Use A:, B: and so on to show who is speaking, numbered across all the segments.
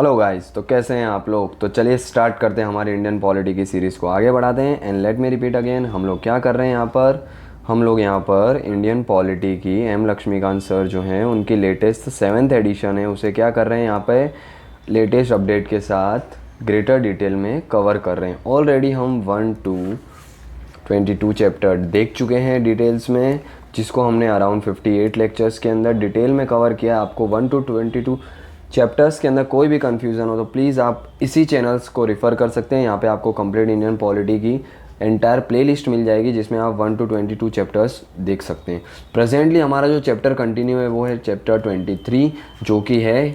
A: Hello guys, तो कैसे हैं आप लोग। तो चलिए स्टार्ट करते हैं हमारी इंडियन पॉलिटी की सीरीज़ को आगे बढ़ाते हैं। And let me repeat again, हम लोग क्या कर रहे हैं यहाँ पर। हम लोग यहाँ पर इंडियन पॉलिटी की एम लक्ष्मीकांत सर जो हैं उनकी लेटेस्ट 7th एडिशन है, उसे क्या कर रहे हैं यहाँ पे लेटेस्ट अपडेट के साथ ग्रेटर डिटेल में कवर कर रहे हैं। ऑलरेडी हम 1 to 22 चैप्टर देख चुके हैं डिटेल्स में, जिसको हमने अराउंड 58 लेक्चर्स के अंदर डिटेल में कवर किया। आपको 1 to 22 चैप्टर्स के अंदर कोई भी कन्फ्यूज़न हो तो प्लीज़ आप इसी चैनल्स को रिफ़र कर सकते हैं। यहाँ पे आपको कंप्लीट इंडियन पॉलिटी की एंटायर प्लेलिस्ट मिल जाएगी, जिसमें आप 1 to 22 चैप्टर्स देख सकते हैं। प्रेजेंटली हमारा जो चैप्टर कंटिन्यू है वो है चैप्टर 23, जो कि है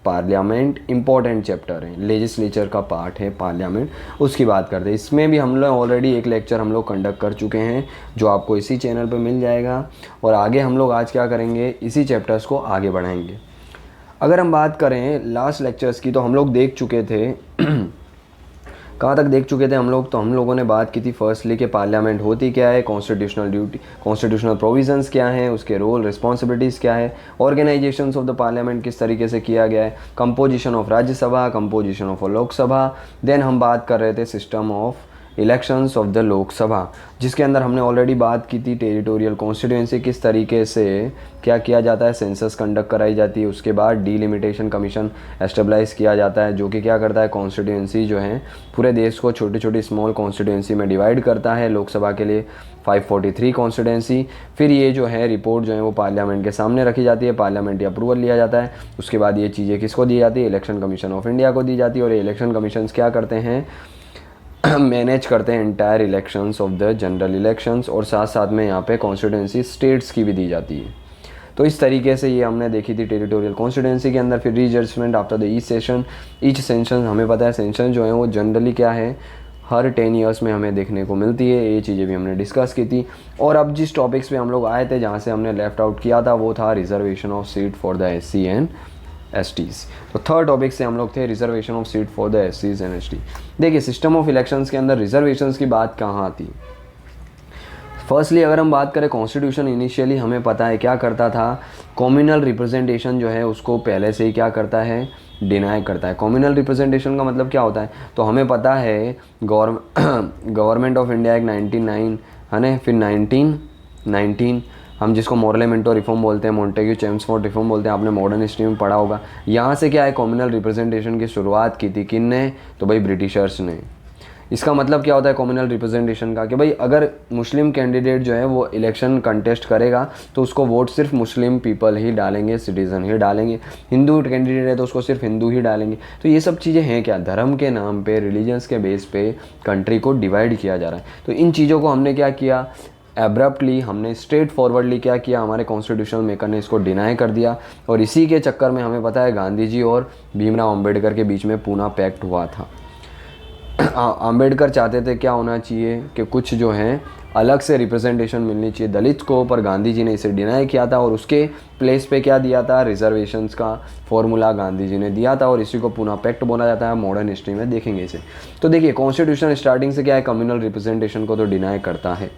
A: पार्लियामेंट। इम्पॉर्टेंट चैप्टर है, लेजिस्लेचर का पार्ट है पार्लियामेंट, उसकी बात करते हैं। इसमें भी हम लोग ऑलरेडी एक लेक्चर हम लोग कंडक्ट कर चुके हैं, जो आपको इसी चैनल पर मिल जाएगा। और आगे हम लोग आज क्या करेंगे, इसी चैप्टर्स को आगे बढ़ाएंगे। अगर हम बात करें लास्ट लेक्चर्स की, तो हम लोग देख चुके थे कहाँ तक देख चुके थे हम लोग। तो हम लोगों ने बात की थी फर्स्टली कि पार्लियामेंट होती क्या है, कॉन्स्टिट्यूशनल ड्यूटी, कॉन्स्टिट्यूशनल प्रोविजंस क्या हैं, उसके रोल रिस्पॉन्सिबिलिटीज़ क्या है, ऑर्गेनाइजेशंस ऑफ द पार्लियामेंट किस तरीके से किया गया है, composition of Rajya Sabha, composition of Lok Sabha. Then हम बात कर रहे थे system of elections of the Lok Sabha, जिसके अंदर हमने ऑलरेडी बात की थी टेरिटोरियल कॉन्स्टिट्यूएंसी किस तरीके से क्या किया जाता है, सेंसस कंडक्ट कराई जाती है, उसके बाद डीलिमिटेशन कमीशन एस्टेब्लाइज किया जाता है, जो कि क्या करता है, कॉन्स्टिट्यूएंसी जो है पूरे देश को छोटी छोटी स्मॉल कॉन्स्टिट्यूएंसी में डिवाइड करता है। लोकसभा के लिए 543 कॉन्स्टिट्यूएंसी। फिर ये जो है रिपोर्ट जो है वो पार्लियामेंट के सामने रखी जाती है, पार्लियामेंट्री अप्रूवल लिया जाता है। उसके बाद ये चीज़ें किसको दी जाती है, इलेक्शन कमीशन ऑफ इंडिया को दी जाती है। और ये इलेक्शन कमीशन क्या करते हैं, मैनेज करते हैं entire elections of the general elections, और साथ साथ में यहाँ पे कॉन्स्टिट्यूंसी स्टेट्स की भी दी जाती है। तो इस तरीके से ये हमने देखी थी टेरिटोरियल कॉन्स्टिट्यूंसी के अंदर। फिर रीजस्टमेंट आफ्टर द ईच सेशन, हमें पता है सेशन जो है वो जनरली क्या है, हर 10 ईयर्स में हमें देखने को मिलती है। ये चीज़ें भी हमने डिस्कस की थी। और अब जिस टॉपिक्स पे हम लोग आए थे, जहाँ से हमने लेफ्ट आउट किया था, वो था reservation of seat for the SC and STs। तो थर्ड टॉपिक से हम लोग थे reservation of seat for the SCs and ST। देखिए सिस्टम ऑफ इलेक्शंस के अंदर रिजर्वेशंस की बात कहाँ आती है। फर्स्टली अगर हम बात करें, कॉन्स्टिट्यूशन इनिशियली हमें पता है क्या करता था, कम्युनल रिप्रेजेंटेशन जो है उसको पहले से ही क्या करता है, डिनाई करता है। कम्युनल रिप्रेजेंटेशन का मतलब क्या होता है, तो हमें पता है गवर्नमेंट ऑफ इंडिया एक 1909 है ना, फिर 1919 हम जिसको मोरले-मिंटो रिफॉर्म बोलते हैं, मोंटेग्यू चेम्सफोर्ड रिफॉर्म बोलते हैं, आपने मॉडर्न हिस्ट्री में पढ़ा होगा। यहाँ से क्या है, कम्युनल रिप्रेजेंटेशन की शुरुआत की थी किनने, तो भाई ब्रिटिशर्स ने। इसका मतलब क्या होता है कम्युनल रिप्रेजेंटेशन का, कि भाई अगर मुस्लिम कैंडिडेट जो है वो इलेक्शन कंटेस्ट करेगा तो उसको वोट सिर्फ मुस्लिम पीपल ही डालेंगे, सिटीज़न ही डालेंगे। हिंदू कैंडिडेट है तो उसको सिर्फ हिंदू ही डालेंगे। तो ये सब चीज़ें हैं क्या, धर्म के नाम पे, रिलीजन्स के बेस पे कंट्री को डिवाइड किया जा रहा है। तो इन चीज़ों को हमने क्या किया, एब्रप्टली हमने स्ट्रेट फॉरवर्डली क्या किया, हमारे कॉन्स्टिट्यूशनल मेकर ने इसको डिनाई कर दिया। और इसी के चक्कर में हमें पता है गांधी जी और भीमराव अंबेडकर के बीच में पूना पैक्ट हुआ था। अंबेडकर चाहते थे क्या होना चाहिए, कि कुछ जो है अलग से रिप्रेजेंटेशन मिलनी चाहिए दलित को, पर गांधी जी ने इसे डिनाई किया था। और उसके प्लेस पे क्या दिया था, रिजर्वेशंस का फॉर्मूला गांधी जी ने दिया था, और इसी को पूना पैक्ट बोला जाता है। मॉडर्न हिस्ट्री में देखेंगे इसे। तो देखिए कॉन्स्टिट्यूशन स्टार्टिंग से क्या है, कम्युनल रिप्रेजेंटेशन को तो डिनाई करता है।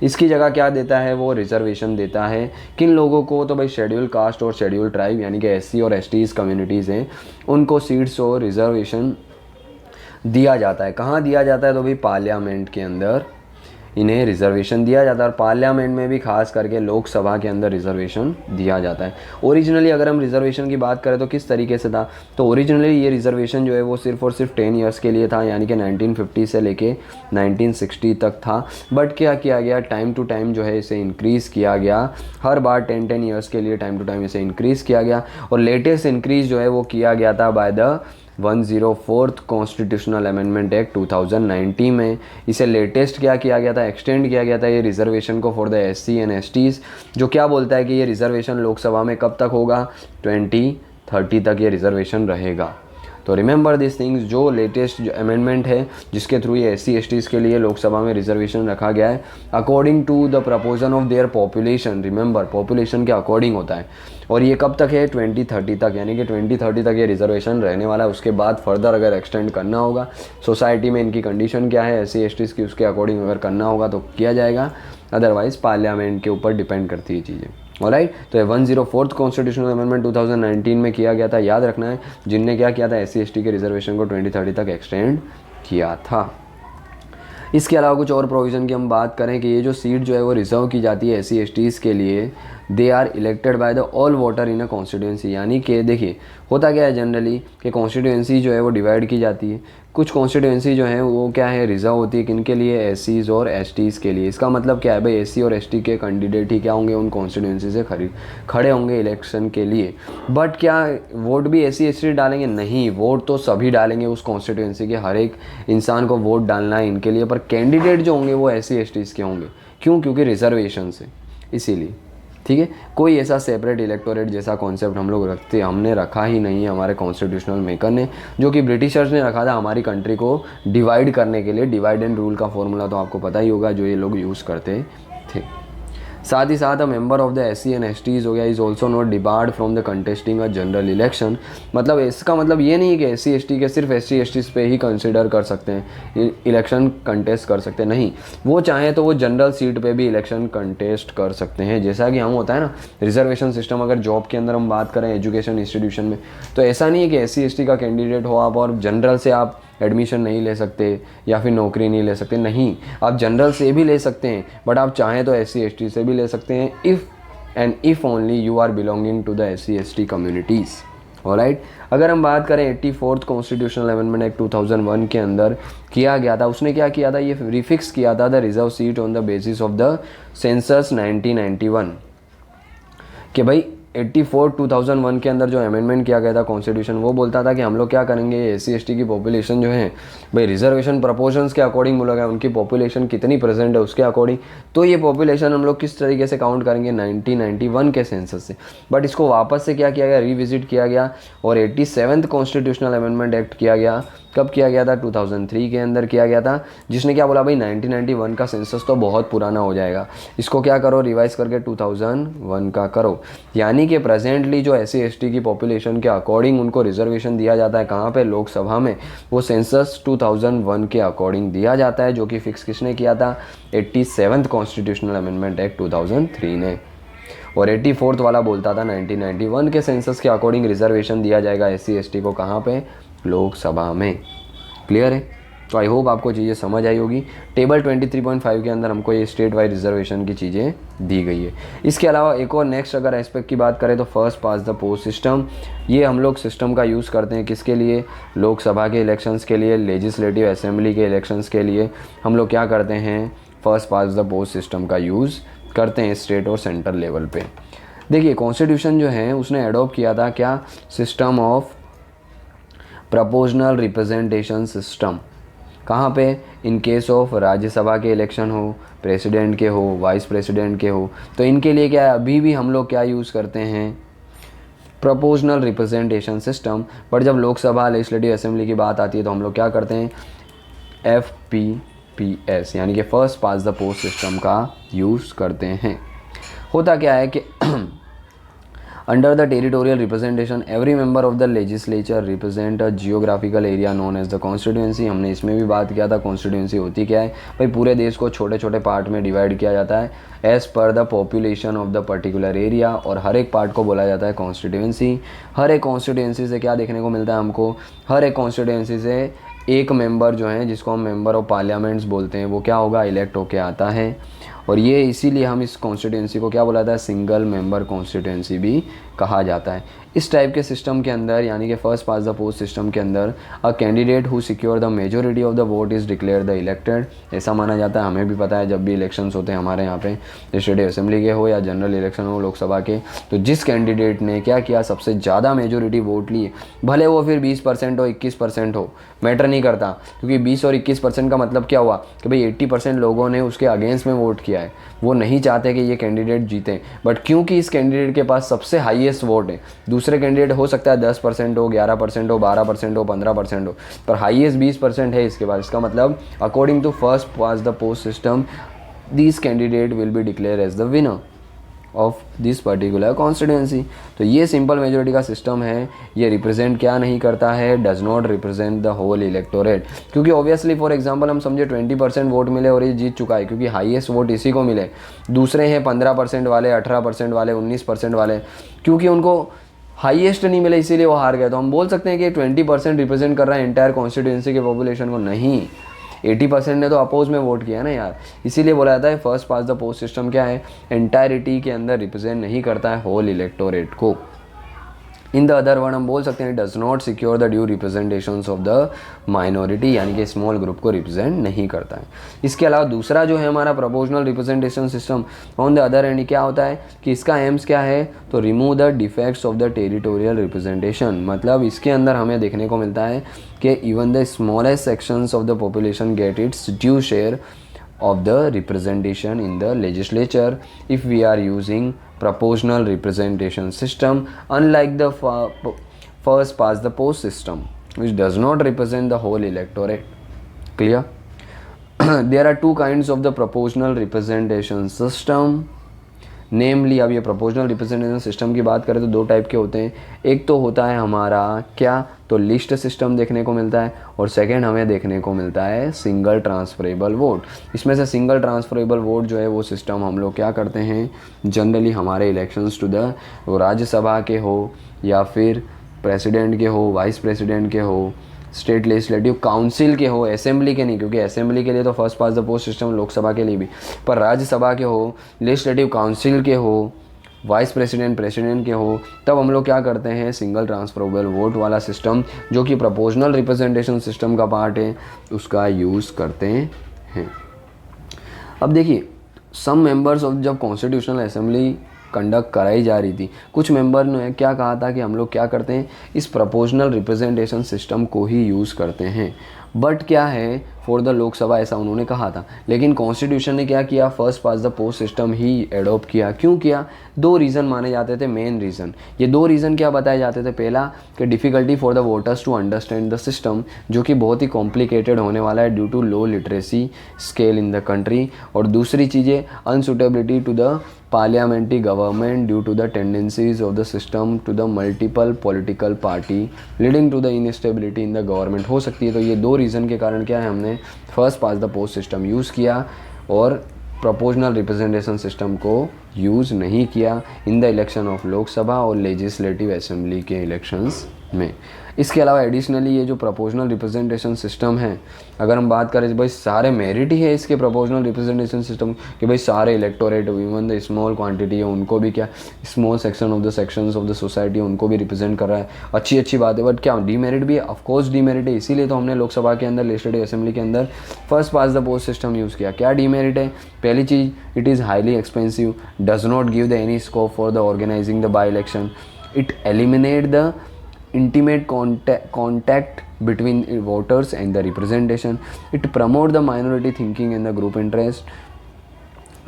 A: इसकी जगह क्या देता है, वो रिजर्वेशन देता है। किन लोगों को, तो भाई शेड्यूल कास्ट और शेड्यूल ट्राइब यानी कि SC और STs कम्युनिटीज़ हैं, उनको सीट्स और रिजर्वेशन दिया जाता है। कहाँ दिया जाता है, तो भाई पार्लियामेंट के अंदर इन्हें रिजर्वेशन दिया जाता है। और पार्लियामेंट में भी खास करके लोकसभा के अंदर रिजर्वेशन दिया जाता है। ओरिजिनली अगर हम रिजर्वेशन की बात करें तो किस तरीके से था, तो ओरिजिनली ये रिजर्वेशन जो है वो सिर्फ और सिर्फ 10 ईयर्स के लिए था, यानी कि 1950 से लेके 1960 तक था। बट क्या किया गया, टाइम टू टाइम जो है इसे इंक्रीज़ किया गया। हर बार 10 ईयर्स के लिए टाइम टू टाइम इसे इंक्रीज़ किया गया। और लेटेस्ट इंक्रीज़ जो है वो किया गया था by the 104th constitutional amendment act 2019 में। इसे लेटेस्ट क्या किया गया था, एक्सटेंड किया गया था ये रिजर्वेशन को for the SC and STs, जो क्या बोलता है कि ये रिजर्वेशन लोकसभा में कब तक होगा, 2030 तक ये रिजर्वेशन रहेगा। तो रिमेंबर दिस थिंग्स, जो लेटेस्ट जो अमेंडमेंट है जिसके थ्रू ये SC STs के लिए लोकसभा में रिजर्वेशन रखा गया है, according to the proposal of their population. Remember population के अकॉर्डिंग होता है। और ये कब तक है, 2030 तक, यानी कि 2030 तक ये रिजर्वेशन रहने वाला है। उसके बाद फर्दर अगर एक्सटेंड करना होगा, सोसाइटी में इनकी कंडीशन क्या है SC STs की, उसके अकॉर्डिंग अगर करना होगा तो किया जाएगा, अदरवाइज़ पार्लियामेंट के ऊपर डिपेंड करती है चीज़ें। ऑलराइट। तो ये 104th कॉन्स्टिट्यूशनल अमेंडमेंट 2019 में किया गया था, याद रखना है, जिनने क्या किया था, SC/ST के रिजर्वेशन को 2030 तक एक्सटेंड किया था। इसके अलावा कुछ और प्रोविज़न की हम बात करें कि ये जो सीट जो है वो रिजर्व की जाती है SC/STs के लिए, they are elected by the all voter in a constituency. यानी कि देखिए होता क्या है जनरली कि कॉन्स्टिट्यूंसी जो है वो डिवाइड की जाती है, कुछ कॉन्स्टिट्यूंसी जो है वो क्या है रिजर्व होती है किनके लिए, SCs और STs के लिए। इसका मतलब क्या है भाई, SC और ST के कैंडिडेट ही क्या होंगे, उन कॉन्स्टिट्यूंसी से खड़े होंगे इलेक्शन के लिए। बट क्या वोट भी SC/ST डालेंगे? नहीं, वोट तो सभी डालेंगे, उस कॉन्स्टिट्यूंसी के हर एक इंसान को वोट डालना है इनके लिए, पर कैंडिडेट जो होंगे वो SC/STs के होंगे। क्यों? क्योंकि रिजर्वेशन से, इसीलिए। ठीक है, कोई ऐसा सेपरेट इलेक्टोरेट जैसा कॉन्सेप्ट हमने रखा ही नहीं है हमारे कॉन्स्टिट्यूशनल मेकर ने, जो कि ब्रिटिशर्स ने रखा था हमारी कंट्री को डिवाइड करने के लिए। डिवाइड एंड रूल का फॉर्मूला तो आपको पता ही होगा जो ये लोग यूज़ करते थे। साथ ही साथ अ member of the SC and STs हो गया is also not debarred from the contesting a general election. मतलब इसका मतलब ये नहीं है कि SC/ST के सिर्फ SC/STs पे ही कंसिडर कर सकते हैं, इलेक्शन कंटेस्ट कर सकते हैं, नहीं, वो चाहें तो वो जनरल सीट पे भी इलेक्शन कंटेस्ट कर सकते हैं। जैसा कि हम होता है ना रिजर्वेशन सिस्टम, अगर जॉब के अंदर हम बात करें एजुकेशन इंस्टीट्यूशन में, तो ऐसा नहीं है कि SC/ST का कैंडिडेट हो आप और जनरल से आप एडमिशन नहीं ले सकते या फिर नौकरी नहीं ले सकते, नहीं, आप जनरल से भी ले सकते हैं, बट आप चाहें तो SC/ST से भी ले सकते हैं, if only you are belonging to the SC/ST communities. Alright, अगर हम बात करें 84th कॉन्स्टिट्यूशनल अमेंडमेंट एक्ट 2001 के अंदर किया गया था, उसने क्या किया था, ये रिफिक्स किया था the reserve seat on the basis of the census 1991 कि भाई 2001 के अंदर जो अमेंडमेंट किया गया था कॉन्स्टिट्यूशन, वो बोलता था कि हम लोग क्या करेंगे, SC/ST की पॉपुलेशन जो है भाई रिजर्वेशन प्रपोर्शंस के अकॉर्डिंग बोला गया, उनकी पॉपुलेशन कितनी प्रेजेंट है उसके अकॉर्डिंग, तो ये पॉपुलेशन हम लोग किस तरीके से काउंट करेंगे 1991 के सेंसस से। बट इसको वापस से क्या किया गया, रिविजिट किया गया और 87th कॉन्स्टिट्यूशनल अमेंडमेंट एक्ट किया गया। कब किया गया था? 2003 के अंदर किया गया था, जिसने क्या बोला भाई 1991 का सेंसस तो बहुत पुराना हो जाएगा, इसको क्या करो, रिवाइज करके 2001 का करो। यानी कि प्रेजेंटली जो SC/ST की पॉपुलेशन के अकॉर्डिंग उनको रिजर्वेशन दिया जाता है कहाँ पे, लोकसभा में, वो सेंसस 2001 के अकॉर्डिंग दिया जाता है, जो कि फिक्स किसने किया था, 87th कॉन्स्टिट्यूशनल अमेंडमेंट एक्ट 2003 ने। और 84th वाला बोलता था 1991 के सेंसस के अकॉर्डिंग रिजर्वेशन दिया जाएगा SC/ST को, कहाँ पे, लोकसभा में। क्लियर है? तो आई होप आपको चीज़ें समझ आई होगी। टेबल 23.5 के अंदर हमको ये स्टेट वाइज रिजर्वेशन की चीज़ें दी गई है। इसके अलावा एक और नेक्स्ट अगर एस्पेक्ट की बात करें तो first past the post system, ये हम लोग सिस्टम का यूज़ करते हैं किसके लिए, लोकसभा के इलेक्शंस के लिए, लेजिस्लेटिव असेंबली के इलेक्शंस के लिए हम लोग क्या करते हैं, first past the post system का यूज़ करते हैं स्टेट और सेंट्रल लेवल पे। देखिए कॉन्स्टिट्यूशन जो है उसने एडॉप्ट किया था क्या, system of proportional representation system. कहाँ पे, इन केस ऑफ राज्यसभा के इलेक्शन हो, प्रेसिडेंट के हो, वाइस प्रेसिडेंट के हो, तो इनके लिए क्या है, अभी भी हम लोग क्या यूज़ करते हैं, प्रोपोर्शनल रिप्रेजेंटेशन सिस्टम। बट जब लोकसभा लेजिस्लेटिव असेंबली की बात आती है तो हम लोग क्या करते हैं, FPPS यानी कि first past the post system का यूज़ करते हैं। होता क्या है कि under the territorial representation every member of the legislature represent a geographical area known as the constituency. हमने इसमें भी बात किया था कॉन्स्टिट्यूंसी होती क्या है भाई, पूरे देश को छोटे छोटे पार्ट में डिवाइड किया जाता है as per the population of the particular area, और हर एक पार्ट को बोला जाता है कॉन्स्टिट्यूंसी। हर एक कॉन्स्टिट्यूंसी से क्या देखने को मिलता है हमको, हर एक कॉन्स्टिट्यूंसी से एक मेंबर जो है जिसको हम मेंबर ऑफ पार्लियामेंट्स बोलते हैं वो क्या होगा, इलेक्ट होके आता है। और ये इसीलिए हम इस कॉन्स्टिट्यूंसी को क्या बोला जाता है, सिंगल मेंबर कॉन्स्टिट्यूंसी भी कहा जाता है। इस टाइप के सिस्टम के अंदर यानी कि first past the post system के अंदर a candidate who secure the majority of the vote is declare the elected, ऐसा माना जाता है। हमें भी पता है जब भी इलेक्शंस होते हैं हमारे यहाँ पे, लेजिस्लेटिव असेंबली के हो या जनरल इलेक्शन हो लोकसभा के, तो जिस कैंडिडेट ने क्या किया, सबसे ज़्यादा मेजोरिटी वोट ली, भले वो फिर 20% हो 21% हो, मैटर नहीं करता, क्योंकि 20 और 21% का मतलब क्या हुआ कि भाई 80% लोगों ने उसके अगेंस्ट में वोट किया है, वो नहीं चाहते कि ये कैंडिडेट जीते, बट क्योंकि इस कैंडिडेट के पास सबसे हाईएस्ट वोट है, दूसरे कैंडिडेट हो सकता है 10% हो, 11% हो, 12% हो, 15% हो, पर हाईएस्ट 20% है इसके बाद। इसका मतलब according to first past the post system this candidate will be declare as the winner. Of this particular constituency. तो ये सिंपल मेजोरिटी का सिस्टम है, ये रिप्रेजेंट क्या नहीं करता है, does not represent the whole electorate. क्योंकि ऑब्वियसली फॉर एग्जांपल हम समझे 20% वोट मिले और ये जीत चुका है, क्योंकि हाईएस्ट वोट इसी को मिले। दूसरे हैं 15% वाले, 18% वाले, 19% वाले, क्योंकि उनको हाईएस्ट नहीं मिले इसीलिए वो हार गए। तो हम बोल सकते हैं कि 20% रिप्रेजेंट कर रहा है इंटायर कॉन्स्टिट्यूएंसी के पॉपुलेशन को, नहीं, 80% ने तो अपोज में वोट किया ना यार। इसीलिए बोला जाता है first past the post system क्या है, एंटायरिटी के अंदर रिप्रेजेंट नहीं करता है होल इलेक्टोरेट को। इन द अदर वर्ड हम बोल सकते हैं does not secure the due representations of the minority, यानी कि स्मॉल ग्रुप को रिप्रेजेंट नहीं करता है। इसके अलावा दूसरा जो है हमारा proportional representation system, on the other end क्या होता है कि इसका एम्स क्या है, तो remove the defects of the territorial representation. मतलब इसके अंदर हमें देखने को मिलता है कि even the smallest sections of the population get its due share of the representation in the legislature if we are using proportional representation system, unlike the first past the post system which does not represent the whole electorate. Clear? There are two kinds of the proportional representation system, नेमली अब ये proportional representation system की बात करें तो दो type के होते हैं। एक तो होता है हमारा क्या, तो लिस्ट सिस्टम देखने को मिलता है, और सेकंड हमें देखने को मिलता है सिंगल ट्रांसफरेबल वोट। इसमें से सिंगल ट्रांसफरेबल वोट जो है वो सिस्टम हम लोग क्या करते हैं, जनरली हमारे इलेक्शंस टू द राज्यसभा के हो या फिर प्रेसिडेंट के हो, वाइस प्रेसिडेंट के हो, स्टेट लेजिस्लेटिव काउंसिल के हो, असेंबली के नहीं, क्योंकि असेंबली के लिए तो first past the post system Lok Sabha के लिए भी, पर राज्यसभा के हो, लेजिस्लेटिव काउंसिल के हो, वाइस प्रेसिडेंट प्रेसिडेंट के हो, तब हम लोग क्या करते हैं सिंगल ट्रांसफरेबल वोट वाला सिस्टम जो कि प्रोपोर्शनल रिप्रेजेंटेशन सिस्टम का पार्ट है उसका यूज़ करते हैं। अब देखिए सम मेंबर्स ऑफ जब कॉन्स्टिट्यूशनल असेंबली कंडक्ट कराई जा रही थी, कुछ मेंबर ने क्या कहा था कि हम लोग क्या करते हैं इस प्रोपोर्शनल रिप्रेजेंटेशन सिस्टम को ही यूज़ करते हैं। बट क्या है फॉर द लोकसभा ऐसा उन्होंने कहा था, लेकिन कॉन्स्टिट्यूशन ने क्या किया, first past the post system he adopt किया। क्यों किया, दो रीज़न माने जाते थे, मेन रीज़न। ये दो रीज़न क्या बताए जाते थे, पहला कि difficulty for the voters to understand the system, जो कि बहुत ही कॉम्प्लिकेटेड होने वाला है due to low literacy scale in the country, और दूसरी चीज़ें unsuitability to the parliamentary government due to the tendencies of the system to the multiple political party leading to the instability in the government हो सकती है। तो ये दो reason के कारण क्या है हमने first past the post system use किया और प्रोपोर्शनल रिप्रेजेंटेशन सिस्टम को यूज़ नहीं किया इन द इलेक्शन ऑफ लोकसभा और लेजिस्लेटिव असेंबली के इलेक्शंस में। इसके अलावा एडिशनली ये जो प्रोपोर्शनल रिप्रेजेंटेशन सिस्टम है, अगर हम बात करें भाई सारे मेरिट ही है इसके प्रोपोर्शनल रिप्रेजेंटेशन सिस्टम कि भाई सारे electorate even the small quantity है उनको भी क्या small section of the sections of the society उनको भी रिप्रेजेंट कर रहा है, अच्छी बात है। बट क्या डीमेरिट भी है, ऑफकोर्स डीमेरिट है, इसीलिए तो हमने लोकसभा के अंदर लेजिस्लेटिव असेंबली के अंदर first past the post system use किया। क्या डीमेरिट है, पहली चीज़ it is highly expensive, does not give the any scope for the organising the by election, it eliminate the intimate contact between voters and the representation, it promote the minority thinking and the group interest,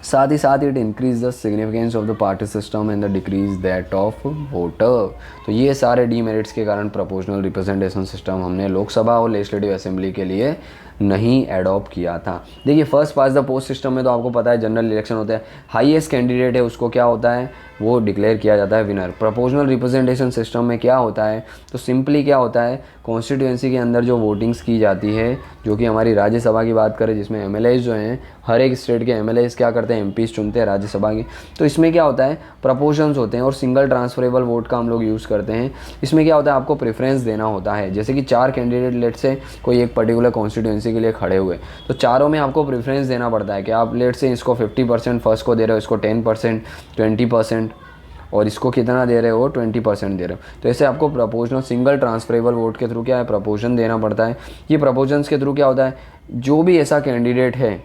A: साथ ही साथ it increase the significance of the party system and the decrease that of voter. तो ये सारे demerits के कारण proportional representation system हमने लोकसभा और लेजिस्लेटिव असेंबली के लिए नहीं एडॉप्ट किया था। देखिए first past the post system में तो आपको पता है जनरल इलेक्शन होता है, हाईएस्ट कैंडिडेट है उसको क्या होता है वो डिक्लेयर किया जाता है विनर। प्रोपोर्शनल रिप्रेजेंटेशन सिस्टम में क्या होता है, तो सिंपली क्या होता है कॉन्स्टिट्यूएंसी के अंदर जो वोटिंग्स की जाती है, जो कि हमारी राज्यसभा की बात करें जिसमें एमएलएज जो हैं हर एक स्टेट के एमएलएज क्या करते हैं एमपीज चुनते हैं राज्यसभा की, तो इसमें क्या होता है प्रपोर्शंस होते हैं और सिंगल ट्रांसफरेबल वोट का हम लोग यूज़ करते हैं। इसमें क्या होता है आपको प्रेफरेंस देना होता है, जैसे कि 4 कैंडिडेट लेट से कोई एक पर्टिकुलर कॉन्स्टिट्यूएंसी के लिए खड़े हुए, तो चारों में आपको प्रेफरेंस देना पड़ता है कि आप लेट से इसको 50% फर्स्ट को दे रहे हो, इसको 10%, 20% और इसको कितना दे रहे हो 20% दे रहे हो। तो ऐसे आपको प्रपोर्शनल सिंगल ट्रांसफरेबल वोट के थ्रू क्या है प्रपोर्शन देना पड़ता है। ये प्रपोर्शंस के थ्रू क्या होता है जो भी ऐसा कैंडिडेट है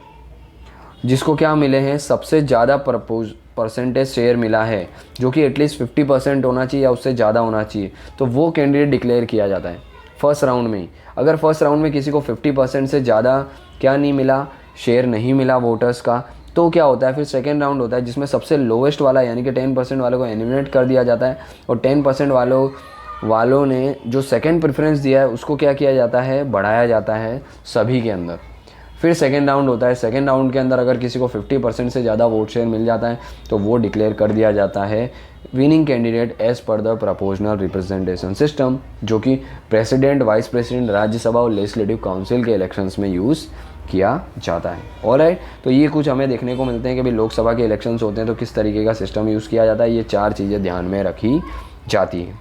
A: जिसको क्या मिले हैं सबसे ज़्यादा परसेंटेज शेयर मिला है, जो कि एटलीस्ट 50% होना चाहिए या उससे ज़्यादा होना चाहिए, तो वो कैंडिडेट डिक्लेयर किया जाता है फर्स्ट राउंड में ही। अगर फर्स्ट राउंड में किसी को 50% से ज़्यादा क्या नहीं मिला, शेयर नहीं मिला वोटर्स का, तो क्या होता है फिर सेकेंड राउंड होता है जिसमें सबसे लोवेस्ट वाला यानी कि 10% वालों को एलिमिनेट कर दिया जाता है और 10% वालों ने जो सेकेंड प्रेफरेंस दिया है उसको क्या किया जाता है बढ़ाया जाता है सभी के अंदर। फिर सेकेंड राउंड होता है। सेकेंड राउंड के अंदर अगर किसी को 50% से ज़्यादा वोट शेयर मिल जाता है तो वो डिक्लेयर कर दिया जाता है winning candidate as per the proportional representation system, जो कि प्रेसिडेंट, वाइस प्रेसिडेंट, राज्यसभा और लेजिस्लेटिव काउंसिल के इलेक्शंस में यूज़ किया जाता है। ऑलराइट, तो ये कुछ हमें देखने को मिलते हैं कि भाई लोकसभा के इलेक्शंस होते हैं तो किस तरीके का सिस्टम यूज़ किया जाता है। ये 4 चीज़ें ध्यान में रखी जाती हैं।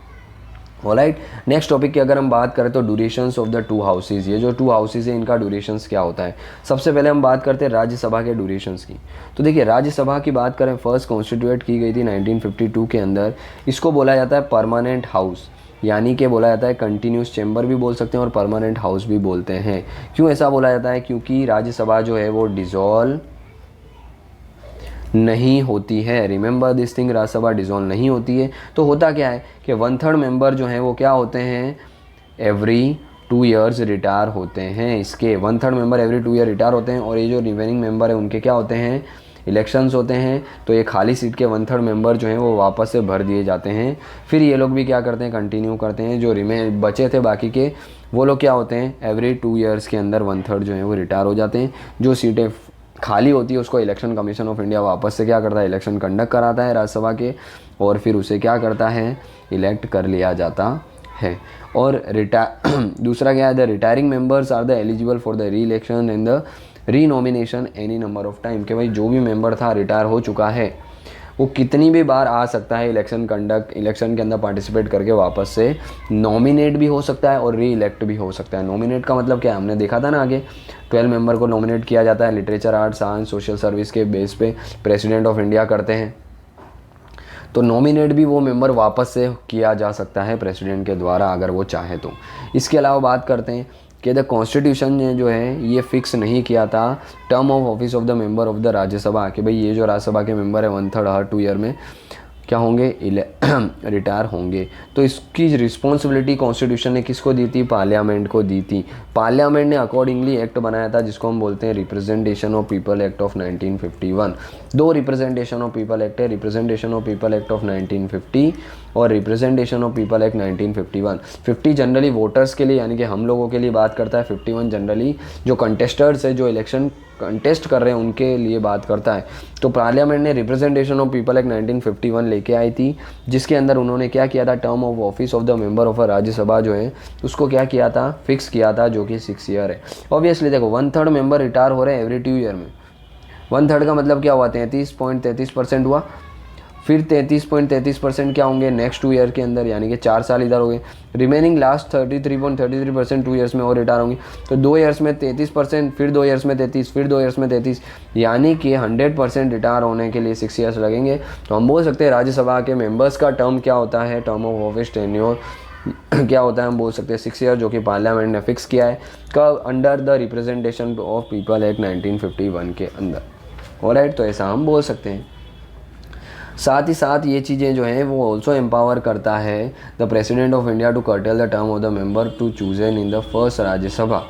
A: ऑलराइट, नेक्स्ट टॉपिक की अगर हम बात करें तो ड्यूरेशंस ऑफ द 2 हाउसेज। ये जो 2 हाउसेज है इनका ड्यूरेशंस क्या होता है। सबसे पहले हम बात करते हैं राज्यसभा के ड्यूरेशंस की। तो देखिए, राज्यसभा की बात करें, फर्स्ट कॉन्स्टिट्यूट की गई थी 1952 के अंदर। इसको बोला जाता है परमानेंट हाउस, यानी कि बोला जाता है कंटिन्यूस चैम्बर भी बोल सकते हैं और परमानेंट हाउस भी बोलते हैं। क्यों ऐसा बोला जाता है? क्योंकि राज्यसभा जो है वो डिसॉल्व नहीं होती है। Remember this thing, Rajya Sabha dissolve नहीं होती है। तो होता क्या है कि 1/3 मेंबर जो हैं वो क्या होते हैं, एवरी 2 ईयर्स रिटायर होते हैं। इसके 1/3 मेंबर एवरी 2 ईयर रिटायर होते हैं और ये जो रिमेनिंग मेंबर है उनके क्या होते हैं, इलेक्शंस होते हैं। तो ये खाली सीट के 1/3 मेंबर जो हैं वो वापस से भर दिए जाते हैं। फिर ये लोग भी क्या करते हैं, कंटिन्यू करते हैं। जो बचे थे बाकी के, वो लोग क्या होते हैं, एवरी 2 ईयर्स के अंदर 1/3 जो है वो रिटायर हो जाते हैं। जो सीटें खाली होती है उसको इलेक्शन कमीशन ऑफ इंडिया वापस से क्या करता है, इलेक्शन कंडक्ट कराता है राज्यसभा के, और फिर उसे क्या करता है, इलेक्ट कर लिया जाता है। और दूसरा क्या है, the retiring members are the eligible for the reelection and the renomination any number of time. कि भाई जो भी मेंबर था रिटायर हो चुका है वो कितनी भी बार आ सकता है इलेक्शन के अंदर पार्टिसिपेट करके वापस से नॉमिनेट भी हो सकता है और री इलेक्ट भी हो सकता है। नॉमिनेट का मतलब क्या है, हमने देखा था ना आगे, 12 मेंबर को नॉमिनेट किया जाता है। Literature, art, science, social service के बेस पे प्रेसिडेंट ऑफ इंडिया करते हैं। तो नॉमिनेट भी वो मेंबर वापस से किया जा सकता है प्रेसिडेंट के द्वारा अगर वो चाहे तो। इसके अलावा बात करते हैं कि द कॉन्स्टिट्यूशन ने जो है ये फिक्स नहीं किया था term of office of the member of the Rajya Sabha, कि भाई ये जो राज्यसभा के मेंबर है 1/3 हर 2 ईयर में क्या होंगे, रिटायर होंगे। तो इसकी रिस्पॉन्सिबिलिटी कॉन्स्टिट्यूशन ने किसको दी थी, पार्लियामेंट को दी थी। पार्लियामेंट ने अकॉर्डिंगली एक्ट बनाया था जिसको हम बोलते हैं representation of people act of 1951। 2 representation of people act है, representation of people act of 1950 और representation of people act 1951। 50 generally voters के लिए यानी कि हम लोगों के लिए बात करता है, 51 जनरली जो कंटेस्टर्स है, जो इलेक्शन कंटेस्ट कर रहे हैं उनके लिए बात करता है। तो पार्लियामेंट ने रिप्रेजेंटेशन ऑफ पीपल एक्ट 1951 लेके आई थी, जिसके अंदर उन्होंने क्या किया था, term of office of the member of अ राज्यसभा जो है उसको क्या किया था, फिक्स किया था, जो कि 6 ईयर है। ऑब्वियसली देखो 1/3 मेंबर रिटायर हो रहे हैं एवरी 2 ईयर में। 1/3 का मतलब क्या हुआ, 33.33% हुआ। फिर 33.33% क्या होंगे नेक्स्ट 2 ईयर के अंदर, यानी कि 4 साल इधर हो गए। रिमेनिंग लास्ट 33.33% 2 ईयर्स में और रिटायर होंगे। तो 2 ईयर्स में 33%, फिर 2 ईयर्स में 33, फिर 2 ईयर्स में 33, यानी कि 100% रिटायर होने के लिए 6 ईयर्स लगेंगे। तो हम बोल सकते हैं राज्यसभा के मेंबर्स का टर्म क्या होता है, टर्म ऑफ ऑफिस टेन्योर क्या होता है, हम बोल सकते हैं 6 ईयर, जो कि पार्लियामेंट ने फिक्स किया है कब, under the representation of people act 1951 के अंदर। ऑलराइट, तो ऐसा हम बोल सकते हैं। साथ ही साथ ये चीज़ें जो हैं वो ऑल्सो एम्पावर करता है the president of India to curtail the term of the member to chosen in the first Rajya Sabha.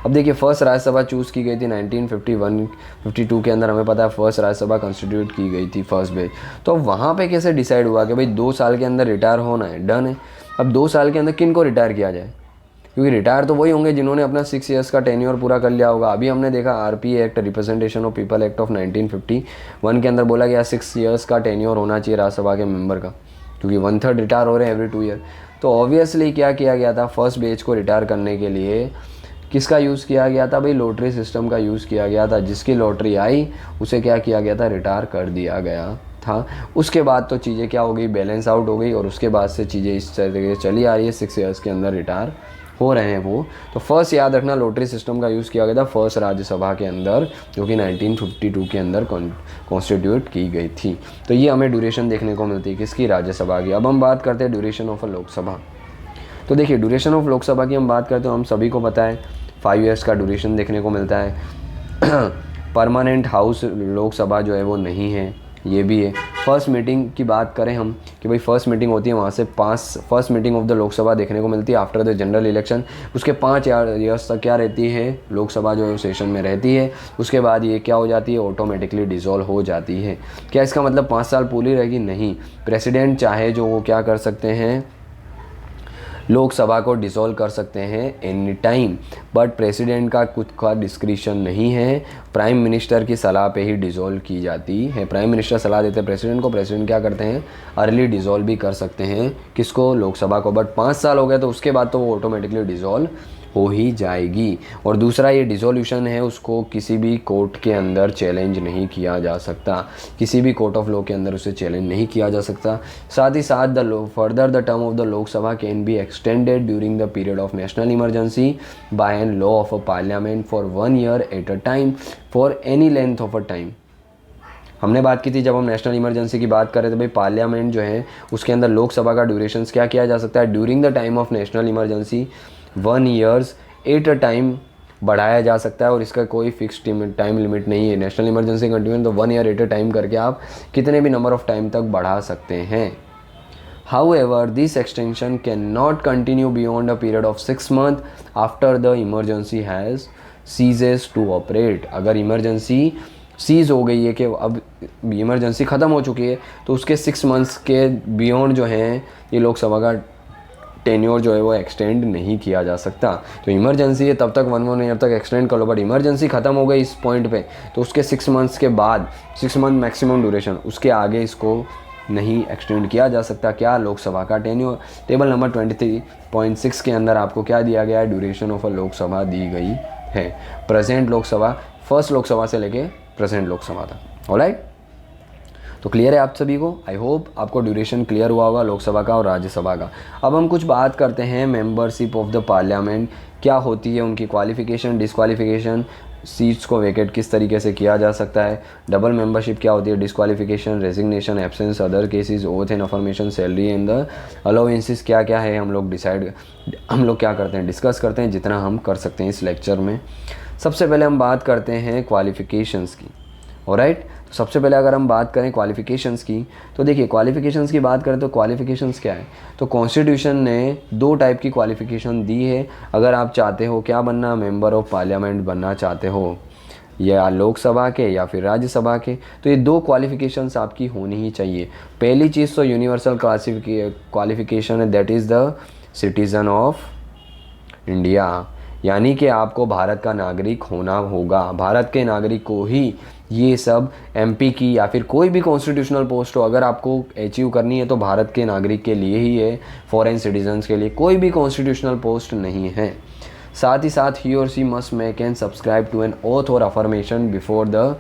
A: अब देखिए फर्स्ट राज्यसभा चूज़ की गई थी 1951-52 के अंदर, हमें पता है फर्स्ट राज्यसभा कंस्टिट्यूट की गई थी फर्स्ट बेच। तो वहाँ पे कैसे डिसाइड हुआ कि भाई 2 साल के अंदर रिटायर होना है, डन है। अब 2 साल के अंदर किन को रिटायर किया जाए, क्योंकि रिटायर तो वही होंगे जिन्होंने अपना 6 ईयर्स का टेन्योर पूरा कर लिया होगा। अभी हमने देखा RP act, representation of people act of 1951 के अंदर बोला गया 6 ईयर्स का टेन्योर होना चाहिए राज्यसभा के मेंबर का, क्योंकि 1/3 रिटायर हो रहे हैं एवरी 2 ईयर। तो ऑब्वियसली क्या किया गया था, फर्स्ट बेच को रिटायर करने के लिए किसका यूज़ किया गया था भाई, लॉटरी सिस्टम का यूज़ किया गया था। जिसकी लॉटरी आई उसे क्या किया गया था, रिटायर कर दिया गया था। उसके बाद तो चीज़ें क्या हो गई, बैलेंस आउट हो गई और उसके बाद से चीज़ें इस तरीके से चली आ रही है, 6 ईयर्स के अंदर रिटायर हो रहे हैं वो। तो फर्स्ट याद रखना, लॉटरी सिस्टम का यूज़ किया गया था फर्स्ट राज्यसभा के अंदर, जो कि 1952 के अंदर कॉन्स्टिट्यूट की गई थी। तो ये हमें ड्यूरेशन देखने को मिलती है किसकी, राज्यसभा की। अब हम बात करते हैं ड्यूरेशन ऑफ अ लोकसभा। तो देखिए ड्यूरेशन ऑफ लोकसभा की हम बात करते हैं, हम सभी को पता है 5 ईयर्स का ड्यूरेशन देखने को मिलता है। परमानेंट हाउस लोकसभा जो है वो नहीं है, ये भी है। फर्स्ट मीटिंग की बात करें हम कि भाई फर्स्ट मीटिंग होती है, वहाँ से first meeting of the Lok Sabha देखने को मिलती है आफ्टर द जनरल इलेक्शन। उसके 5 ईयर्स तक क्या रहती है, लोकसभा जो है सेशन में रहती है। उसके बाद ये क्या हो जाती है, ऑटोमेटिकली डिसॉल्व हो जाती है। क्या इसका मतलब 5 साल पूरी रहेगी, नहीं। प्रेसिडेंट चाहे जो वो क्या कर सकते हैं, लोकसभा को डिसॉल्व कर सकते हैं एनी टाइम, बट प्रेसिडेंट का खुद का डिस्क्रिशन नहीं है, प्राइम मिनिस्टर की सलाह पे ही डिसॉल्व की जाती है। प्राइम मिनिस्टर सलाह देते हैं प्रेसिडेंट को, प्रेसिडेंट क्या करते हैं, अर्ली डिसॉल्व भी कर सकते हैं किसको, लोकसभा को। बट 5 साल हो गए तो उसके बाद तो वो ऑटोमेटिकली डिसॉल्व हो ही जाएगी। और दूसरा ये डिसोल्यूशन है उसको किसी भी कोर्ट के अंदर चैलेंज नहीं किया जा सकता, किसी भी कोर्ट ऑफ लॉ के अंदर उसे चैलेंज नहीं किया जा सकता। साथ ही साथ further the term of the Lok Sabha can be extended during the period of national emergency by an law of a parliament for 1 year at a time for any length of a time. हमने बात की थी जब हम national emergency की बात कर रहे थे भाई, पार्लियामेंट जो है उसके अंदर लोकसभा का ड्यूरेशन क्या किया जा सकता है, during the time of national emergency 1 year at a time बढ़ाया जा सकता है, और इसका कोई फिक्स टाइम लिमिट नहीं है। नेशनल इमरजेंसी कंटिन्यू तो 1 year एट अ टाइम करके आप कितने भी नंबर ऑफ टाइम तक बढ़ा सकते हैं। However, this extension cannot continue beyond a period of 6 months after the emergency has ceases to operate। अगर इमरजेंसी सीज़ हो गई है कि अब इमरजेंसी ख़त्म हो चुकी है तो उसके 6 months के बियॉन्ड जो हैं ये लोकसभा का टेन्योर जो है वो एक्सटेंड नहीं किया जा सकता। तो इमरजेंसी है तब तक 1 year तक एक्सटेंड कर लो, बट इमरजेंसी ख़त्म हो गई इस पॉइंट पे तो उसके 6 months के बाद 6 month मैक्सिमम ड्यूरेशन, उसके आगे इसको नहीं एक्सटेंड किया जा सकता। क्या, लोकसभा का टेन्योर। टेबल नंबर 23.6 के अंदर आपको क्या दिया गया है, ड्यूरेशन ऑफ अ लोकसभा दी गई है। प्रेजेंट लोकसभा, फर्स्ट लोकसभा से लेके प्रेजेंट लोकसभा तक। ऑलराइट, तो क्लियर है आप सभी को। आई होप आपको ड्यूरेशन क्लियर हुआ होगा लोकसभा का और राज्यसभा का। अब हम कुछ बात करते हैं मेंबरशिप ऑफ द पार्लियामेंट क्या होती है, उनकी क्वालिफिकेशन, डिसक्वालिफिकेशन, सीट्स को वेकेट किस तरीके से किया जा सकता है, डबल मेंबरशिप क्या होती है, disqualification, resignation, absence, other cases, oath and affirmation, salary and the allowances क्या क्या है, हम लोग क्या करते हैं, डिस्कस करते हैं जितना हम कर सकते हैं इस लेक्चर में। सबसे पहले हम बात करते हैं क्वालिफिकेशंस की। ऑलराइट, तो सबसे पहले अगर हम बात करें क्वालिफिकेशंस की तो देखिए क्वालिफिकेशंस की बात करें तो क्वालिफिकेशंस क्या है, तो कॉन्स्टिट्यूशन ने 2 टाइप की क्वालिफिकेशन दी है। अगर आप चाहते हो क्या बनना, मेंबर ऑफ पार्लियामेंट बनना चाहते हो या लोकसभा के या फिर राज्यसभा के, तो ये 2 क्वालिफिकेशंस आपकी होनी ही चाहिए। पहली चीज़ तो यूनिवर्सल क्वालिफिकेशन है, that is the citizen of India, यानी कि आपको भारत का नागरिक होना होगा। भारत के नागरिक को ही ये सब एमपी की या फिर कोई भी कॉन्स्टिट्यूशनल पोस्ट हो अगर आपको अचीव करनी है तो भारत के नागरिक के लिए ही है, फॉरेन सिटीजन्स के लिए कोई भी कॉन्स्टिट्यूशनल पोस्ट नहीं है। साथ ही साथ ही और she must make and subscribe to an oath और affirmation before the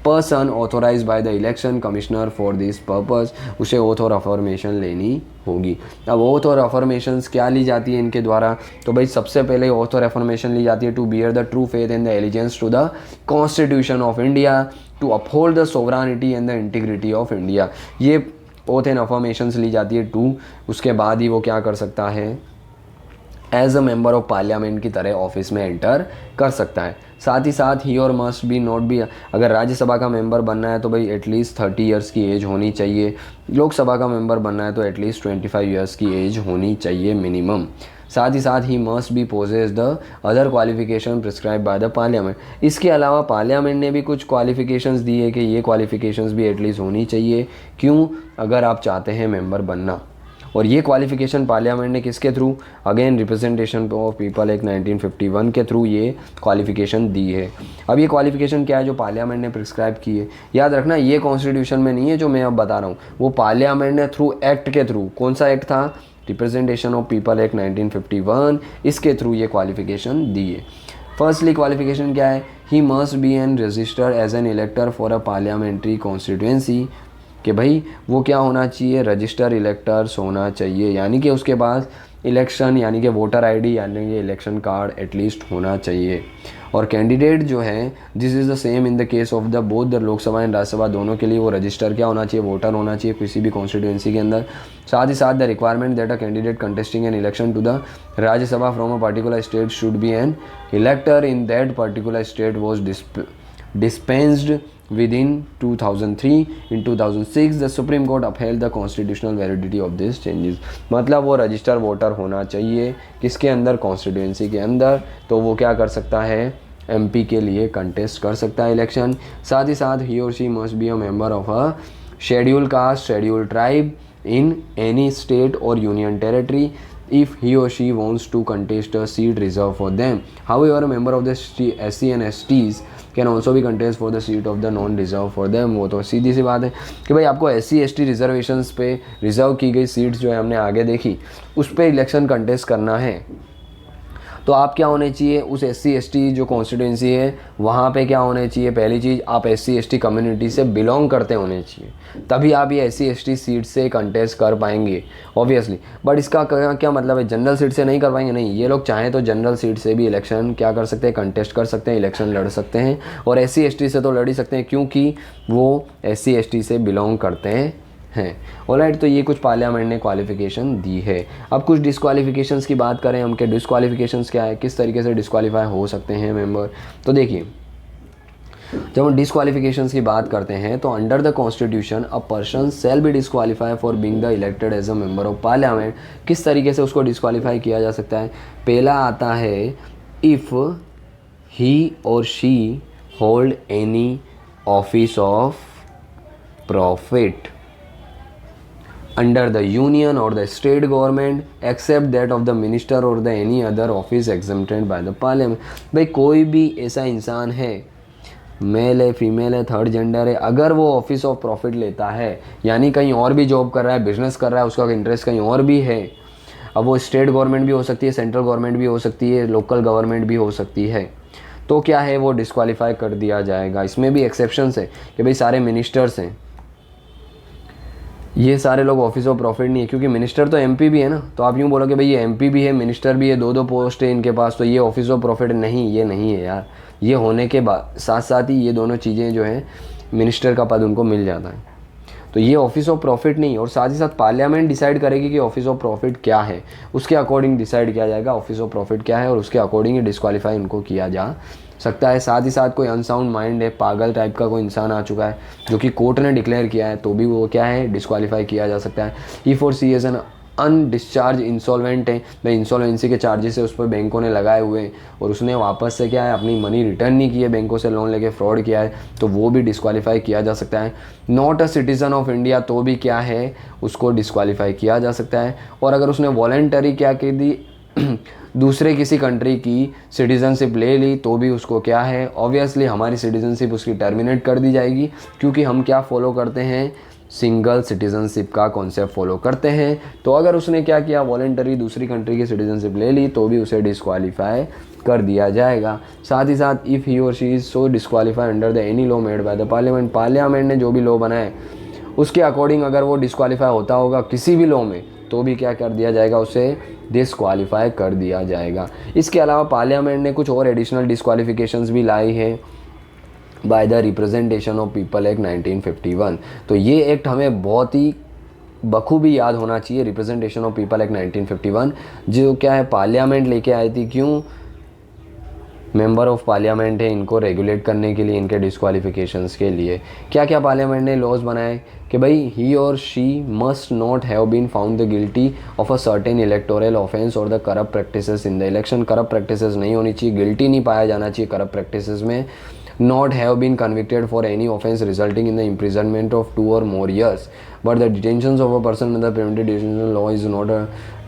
A: person authorise by the election commissioner for this purpose, उसे ओथ और अफर्मेशन लेनी होगी। अब ओथ और अफर्मेशंस क्या ली जाती है इनके द्वारा, तो भाई सबसे पहले ओथ और अफर्मेशन ली जाती है to bear the true faith and the allegiance to the constitution of India, to uphold the sovereignty and the integrity of India. ये ओथ एंड अफर्मेशंस ली जाती है टू, उसके बाद ही वो क्या कर सकता है, as a member of parliament की तरह ऑफिस में एंटर कर सकता है। साथ ही साथ ही और मस्ट बी नॉट बी, अगर राज्यसभा का मेंबर बनना है तो भाई एटलीस्ट 30 years की एज होनी चाहिए, लोकसभा का मेंबर बनना है तो एटलीस्ट 25 years की एज होनी चाहिए मिनिमम। साथ ही साथ he must be possess the other qualification prescribe by the parliament. इसके अलावा पार्लियामेंट ने भी कुछ क्वालिफिकेशंस दी है कि ये क्वालिफिकेशंस भी एटलीस्ट होनी चाहिए। क्यों, अगर आप चाहते हैं मेंबर बनना। और ये क्वालिफिकेशन पार्लियामेंट ने किसके through, again representation of people act 1951 के थ्रू ये क्वालिफिकेशन दी है। अब ये क्वालिफिकेशन क्या है जो पार्लियामेंट ने प्रिस्क्राइब की है, याद रखना ये कॉन्स्टिट्यूशन में नहीं है जो मैं अब बता रहा हूँ, वो पार्लियामेंट ने थ्रू एक्ट के थ्रू, कौन सा एक्ट था, रिप्रेजेंटेशन ऑफ पीपल एक्ट 1951, इसके थ्रू ये क्वालिफिकेशन दी है। फर्स्टली क्वालिफिकेशन क्या है, he must be an register as an elector for a parliamentary constituency, कि भाई वो क्या होना चाहिए, रजिस्टर इलेक्टर्स होना चाहिए, यानी कि उसके पास इलेक्शन यानी कि वोटर आईडी यानी कि इलेक्शन कार्ड एटलीस्ट होना चाहिए। और कैंडिडेट जो है, this is the same in the case of the both the Lok Sabha and Rajya Sabha, दोनों के लिए वो रजिस्टर क्या होना चाहिए, वोटर होना चाहिए किसी भी कॉन्स्टिट्यूएंसी के अंदर। साथ ही साथ the requirement that a candidate contesting an election to the Rajya Sabha from a particular state should be an elector in that particular state was dispensed within 2003. In 2006 the Supreme Court upheld the constitutional validity of these changes। मतलब वो register voter होना चाहिए किसके अंदर, constituency के अंदर, तो वो क्या कर सकता है, एमपी के लिए कंटेस्ट कर सकता है इलेक्शन। साथ ही साथ ही और she must be a member of a scheduled caste scheduled tribe in any state और union territory, if he or she wants to contest a seat reserved for them. However, a member of the SC and STs can also भी contest for the seat of the non reserve for them. वो तो सीधी सी बात है कि भाई आपको SC ST reservations पे reserve की गई सीट्स जो है हमने आगे देखी, उस पर इलेक्शन कंटेस्ट करना है, तो आप क्या होने चाहिए, उस SC ST जो कॉन्स्टिट्यूंसी है वहाँ पे क्या होने चाहिए, पहली चीज़ आप SC ST कम्युनिटी से बिलोंग करते होने चाहिए, तभी आप ये SC ST सीट से कंटेस्ट कर पाएंगे ऑब्वियसली। बट इसका क्या मतलब है, जनरल सीट से नहीं कर पाएंगे, नहीं, ये लोग चाहें तो जनरल सीट से भी इलेक्शन क्या कर सकते हैं, कंटेस्ट कर सकते हैं, इलेक्शन लड़ सकते हैं। और SC ST से तो लड़ ही सकते हैं क्योंकि वो SC ST से बिलोंग करते हैं। ऑलराइट, तो ये कुछ पार्लियामेंट ने क्वालिफिकेशन दी है। अब कुछ डिस्क्वालिफिकेशंस की बात करें हम कि डिस्क्वालिफिकेशंस क्या है, किस तरीके से डिस्क्वालीफाई हो सकते हैं मेंबर। तो देखिए, जब हम डिस्क्वालिफिकेशंस की बात करते हैं तो under the constitution a person shall be disqualify for being the elected as a member of parliament. किस तरीके से उसको डिस्क्वालीफाई किया जा सकता है, पहला आता है इफ़ ही और she hold any office of profit under the union or the state government except that of the minister or the any other office exempted by the parliament। भाई कोई भी ऐसा इंसान है, मेल है, फीमेल है, third gender है, अगर वो ऑफिस ऑफ प्रॉफिट लेता है, यानी कहीं और भी जॉब कर रहा है, बिजनेस कर रहा है, उसका इंटरेस्ट कहीं और भी है, अब वो स्टेट गवर्नमेंट भी हो सकती है, सेंट्रल गवर्नमेंट भी हो सकती है, लोकल गवर्नमेंट भी हो सकती है, तो क्या है, वो डिस्क्वालीफाई कर दिया जाएगा। इसमें भी एक्सेप्शंस है कि भाई सारे मिनिस्टर्स हैं, ये सारे लोग ऑफिस ऑफ प्रॉफिट नहीं है, क्योंकि मिनिस्टर तो MP भी है ना, तो आप यूँ बोलोगे भाई ये MP भी है, मिनिस्टर भी है, दो पोस्ट है इनके पास, तो ये ऑफिस ऑफ प्रॉफिट नहीं, ये नहीं है यार। ये होने के बाद साथ साथ ही ये दोनों चीज़ें जो हैं, मिनिस्टर का पद उनको मिल जाता है, तो ये ऑफिस ऑफ प्रॉफिट नहीं। और साथ ही साथ पार्लियामेंट डिसाइड करेगी कि ऑफिस ऑफ प्रॉफिट क्या है, उसके अकॉर्डिंग डिसाइड किया जाएगा ऑफिस ऑफ प्रॉफिट क्या है, और उसके अकॉर्डिंग ही डिस्क्वालीफाई उनको किया जा सकता है। साथ ही साथ कोई अनसाउंड माइंड है, पागल टाइप का कोई इंसान आ चुका है जो कि कोर्ट ने डिक्लेयर किया है, तो भी वो क्या है, डिस्क्वालीफाई किया जा सकता है। If और सी एज एन अनडिस्चार्ज इंसॉल्वेंट है, भाई इंसॉल्वेंसी के चार्जेस है उस पर बैंकों ने लगाए हुए हैं, और उसने वापस से क्या है, अपनी मनी रिटर्न नहीं की है, बैंकों से लोन लेके फ्रॉड किया है, तो वो भी डिस्क्वालीफाई किया जा सकता है। Not a citizen of India, तो भी क्या है, उसको डिस्क्वालीफाई किया जा सकता है। और अगर उसने वॉलेंटरी क्या कर दी दूसरे किसी कंट्री की सिटीज़नशिप ले ली, तो भी उसको क्या है, ऑब्वियसली हमारी सिटीज़नशिप उसकी टर्मिनेट कर दी जाएगी, क्योंकि हम क्या फॉलो करते हैं, सिंगल सिटीज़नशिप का कॉन्सेप्ट फॉलो करते हैं। तो अगर उसने क्या किया, वॉलेंटरी दूसरी कंट्री की सिटीज़नशिप ले ली, तो भी उसे डिस्क्वालीफाई कर दिया जाएगा। साथ ही साथ इफ़ ही और she is so disqualify under the any law made by the parliament, parliament ने जो भी लॉ बनाए उसके अकॉर्डिंग अगर वो डिस्क्वालीफाई होता होगा किसी भी लॉ में, तो भी क्या कर दिया जाएगा, उसे डिस्क्वालीफाई कर दिया जाएगा। इसके अलावा पार्लियामेंट ने कुछ और एडिशनल डिस्क्वालिफिकेशंस भी लाई है by the representation of people act 1951। तो ये एक्ट हमें बहुत ही बखूबी याद होना चाहिए, रिप्रेजेंटेशन ऑफ पीपल एक्ट 1951, जो क्या है, पार्लियामेंट लेके आई थी। क्यों, मेंबर ऑफ पार्लियामेंट है, इनको रेगुलेट करने के लिए, इनके डिस्क्वालिफिकेशंस के लिए। क्या क्या पार्लियामेंट ने लॉज बनाए कि भाई ही और she must not have been found the guilty of a certain electoral offence or the corrupt practices in the election. Corrupt practices नहीं होनी चाहिए, गिल्टी नहीं पाया जाना चाहिए करप्ट प्रैक्टिसेस में। not have been convicted for any offence resulting in the imprisonment of 2 or more years, but the detentions of a person under the preventive detention law is not a